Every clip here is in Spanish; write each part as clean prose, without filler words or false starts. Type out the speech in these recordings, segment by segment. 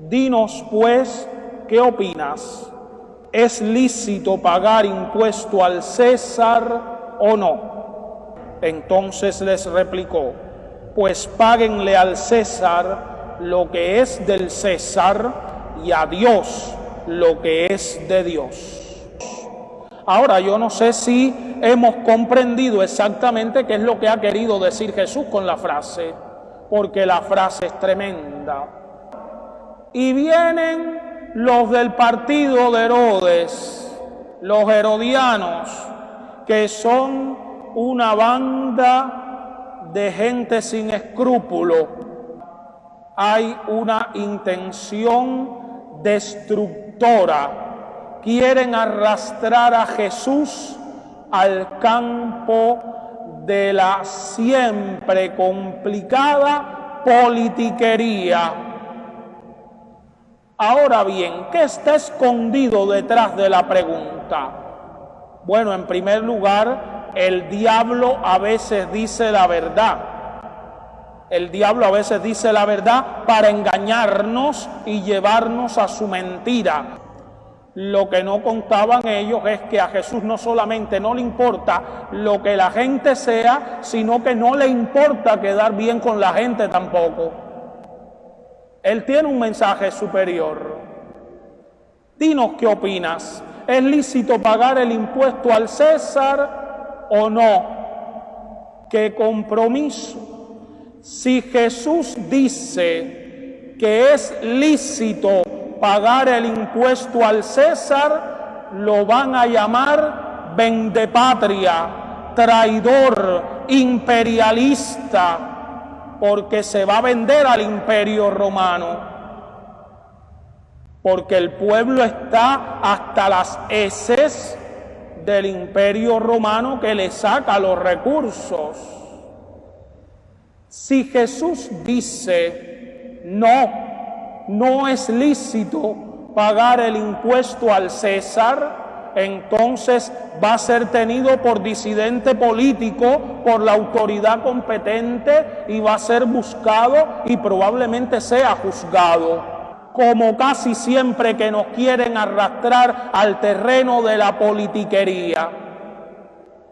Dinos, pues, ¿qué opinas? ¿Es lícito pagar impuesto al César o no? Entonces les replicó: pues páguenle al César lo que es del César y a Dios lo que es de Dios. Ahora, yo no sé si hemos comprendido exactamente qué es lo que ha querido decir Jesús con la frase, porque la frase es tremenda. Y vienen los del partido de Herodes, los herodianos, que son una banda de gente sin escrúpulo. Hay una intención destructora. Quieren arrastrar a Jesús al campo de la siempre complicada politiquería. Ahora bien, ¿qué está escondido detrás de la pregunta? Bueno, en primer lugar, el diablo a veces dice la verdad. El diablo a veces dice la verdad para engañarnos y llevarnos a su mentira. Lo que no contaban ellos es que a Jesús no solamente no le importa lo que la gente sea, sino que no le importa quedar bien con la gente tampoco. Él tiene un mensaje superior. Dinos qué opinas. ¿Es lícito pagar el impuesto al César o no? ¿Qué compromiso? Si Jesús dice que es lícito pagar el impuesto al César, lo van a llamar vendepatria, traidor, imperialista, porque se va a vender al imperio romano, porque el pueblo está hasta las heces del imperio romano que le saca los recursos. Si Jesús dice no es lícito pagar el impuesto al César, entonces va a ser tenido por disidente político, por la autoridad competente, y va a ser buscado y probablemente sea juzgado. Como casi siempre que nos quieren arrastrar al terreno de la politiquería,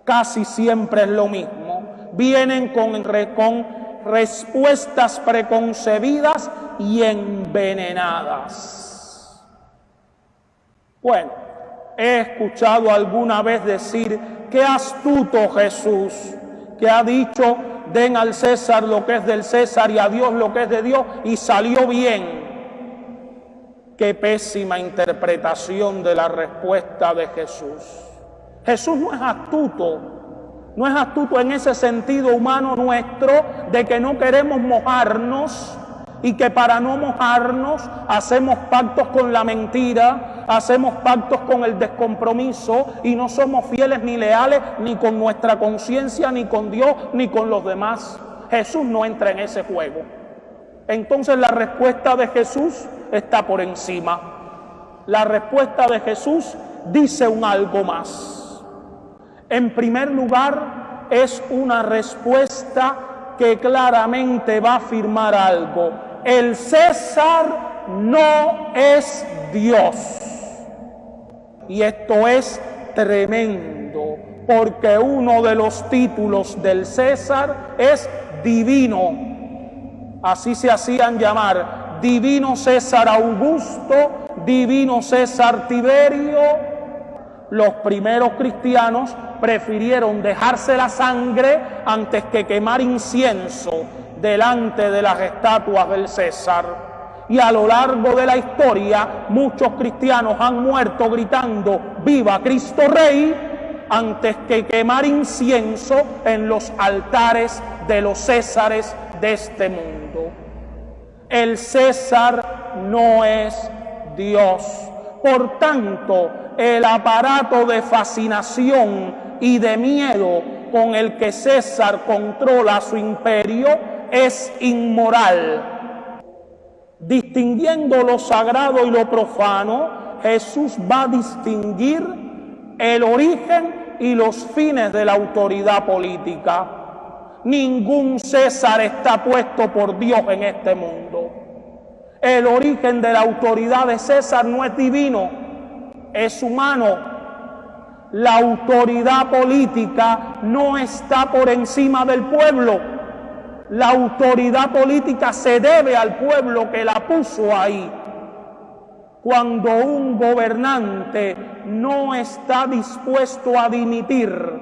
casi siempre es lo mismo. Vienen con respuestas preconcebidas y envenenadas. Bueno, he escuchado alguna vez decir: qué astuto Jesús, que ha dicho den al César lo que es del César y a Dios lo que es de Dios, y salió bien. Qué pésima interpretación de la respuesta de Jesús. Jesús no es astuto. No es astuto en ese sentido humano nuestro de que no queremos mojarnos y que para no mojarnos hacemos pactos con la mentira, hacemos pactos con el descompromiso y no somos fieles ni leales ni con nuestra conciencia, ni con Dios, ni con los demás. Jesús no entra en ese juego. Entonces la respuesta de Jesús está por encima. La respuesta de Jesús dice un algo más. En primer lugar, es una respuesta que claramente va a afirmar algo. El César no es Dios. Y esto es tremendo, porque uno de los títulos del César es divino. Así se hacían llamar: divino César Augusto, divino César Tiberio. Los primeros cristianos prefirieron dejarse la sangre antes que quemar incienso delante de las estatuas del César. Y a lo largo de la historia, muchos cristianos han muerto gritando ¡Viva Cristo Rey!, antes que quemar incienso en los altares de los césares de este mundo. El César no es Dios. Por tanto, el aparato de fascinación y de miedo con el que César controla su imperio es inmoral. Distinguiendo lo sagrado y lo profano, Jesús va a distinguir el origen y los fines de la autoridad política. Ningún César está puesto por Dios en este mundo. El origen de la autoridad de César no es divino, es humano. La autoridad política no está por encima del pueblo. La autoridad política se debe al pueblo que la puso ahí. Cuando un gobernante no está dispuesto a dimitir,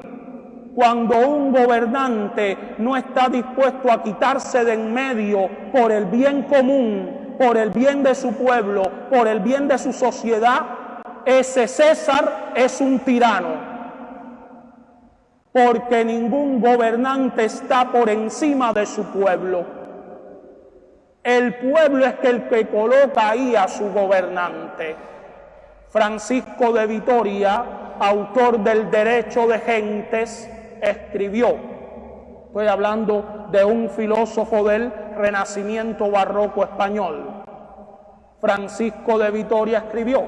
cuando un gobernante no está dispuesto a quitarse de en medio por el bien común, por el bien de su pueblo, por el bien de su sociedad, ese César es un tirano. Porque ningún gobernante está por encima de su pueblo. El pueblo es el que coloca ahí a su gobernante. Francisco de Vitoria, autor del Derecho de Gentes, escribió, estoy hablando de un filósofo del Renacimiento barroco español. Francisco de Vitoria escribió: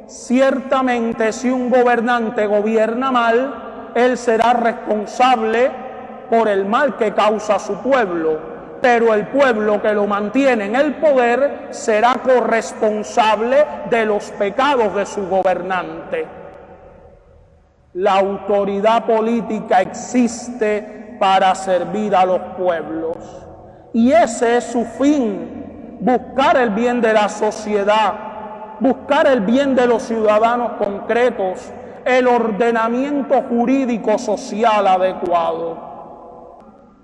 ciertamente si un gobernante gobierna mal, él será responsable por el mal que causa a su pueblo. Pero el pueblo que lo mantiene en el poder será corresponsable de los pecados de su gobernante. La autoridad política existe para servir a los pueblos. Y ese es su fin, buscar el bien de la sociedad, buscar el bien de los ciudadanos concretos, el ordenamiento jurídico social adecuado.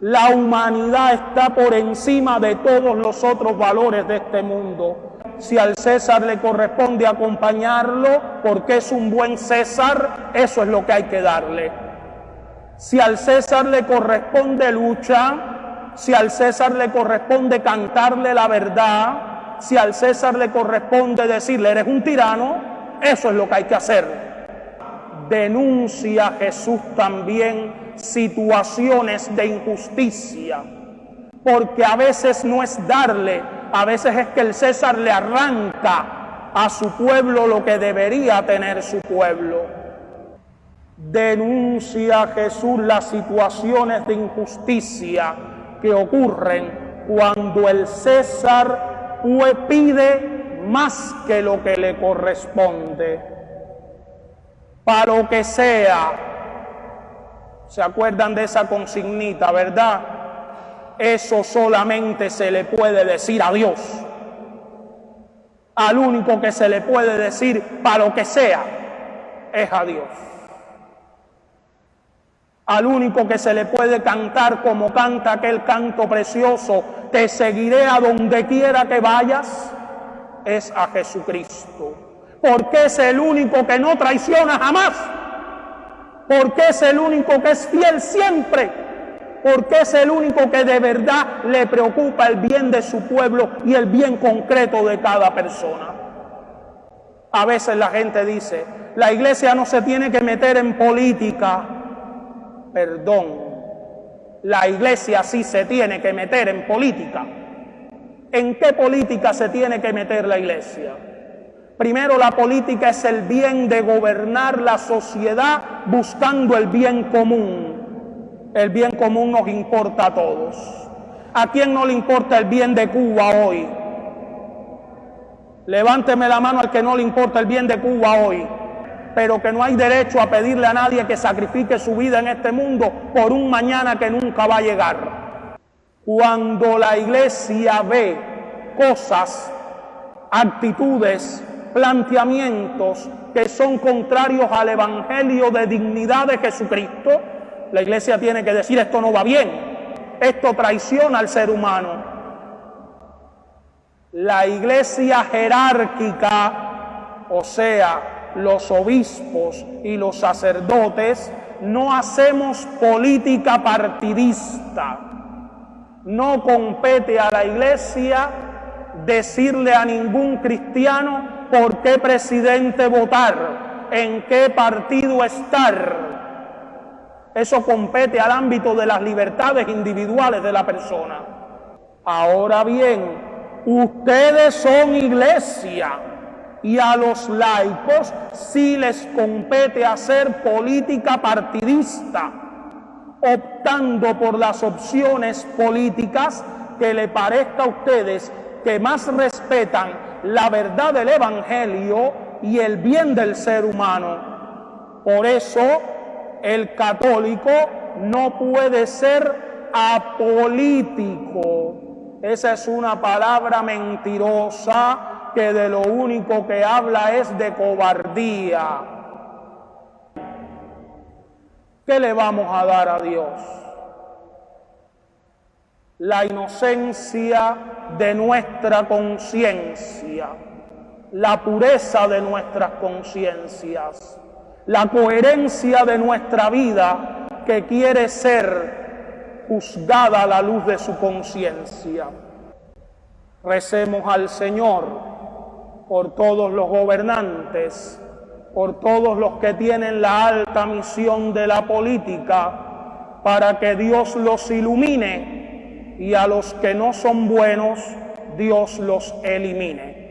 La humanidad está por encima de todos los otros valores de este mundo. Si al César le corresponde acompañarlo porque es un buen César, eso es lo que hay que darle. Si al César le corresponde lucha, si al César le corresponde cantarle la verdad, si al César le corresponde decirle eres un tirano, eso es lo que hay que hacer. Denuncia Jesús también situaciones de injusticia, porque a veces no es darle, a veces es que el César le arranca a su pueblo lo que debería tener su pueblo. Denuncia Jesús las situaciones de injusticia que ocurren cuando el César pide más que lo que le corresponde. Para lo que sea. ¿Se acuerdan de esa consignita, verdad? Eso solamente se le puede decir a Dios. Al único que se le puede decir para lo que sea es a Dios. Al único que se le puede cantar como canta aquel canto precioso, te seguiré a donde quiera que vayas, es a Jesucristo. Porque es el único que no traiciona jamás. Porque es el único que es fiel siempre, porque es el único que de verdad le preocupa el bien de su pueblo y el bien concreto de cada persona. A veces la gente dice, la iglesia no se tiene que meter en política. Perdón, la iglesia sí se tiene que meter en política. ¿En qué política se tiene que meter la iglesia? Primero, la política es el bien de gobernar la sociedad buscando el bien común. El bien común nos importa a todos. ¿A quién no le importa el bien de Cuba hoy? Levánteme la mano al que no le importa el bien de Cuba hoy, pero que no hay derecho a pedirle a nadie que sacrifique su vida en este mundo por un mañana que nunca va a llegar. Cuando la iglesia ve cosas, actitudes, planteamientos que son contrarios al evangelio de dignidad de Jesucristo, la iglesia tiene que decir esto no va bien, esto traiciona al ser humano. La iglesia jerárquica, o sea, los obispos y los sacerdotes, no hacemos política partidista. No compete a la iglesia decirle a ningún cristiano por qué presidente votar, en qué partido estar. Eso compete al ámbito de las libertades individuales de la persona. Ahora bien, ustedes son iglesia y a los laicos sí les compete hacer política partidista, optando por las opciones políticas que le parezca a ustedes que más respetan la verdad del Evangelio y el bien del ser humano. Por eso el católico no puede ser apolítico. Esa es una palabra mentirosa que de lo único que habla es de cobardía. ¿Qué le vamos a dar a Dios? La inocencia de nuestra conciencia, la pureza de nuestras conciencias, la coherencia de nuestra vida que quiere ser juzgada a la luz de su conciencia. Recemos al Señor por todos los gobernantes, por todos los que tienen la alta misión de la política, para que Dios los ilumine y a los que no son buenos, Dios los elimine.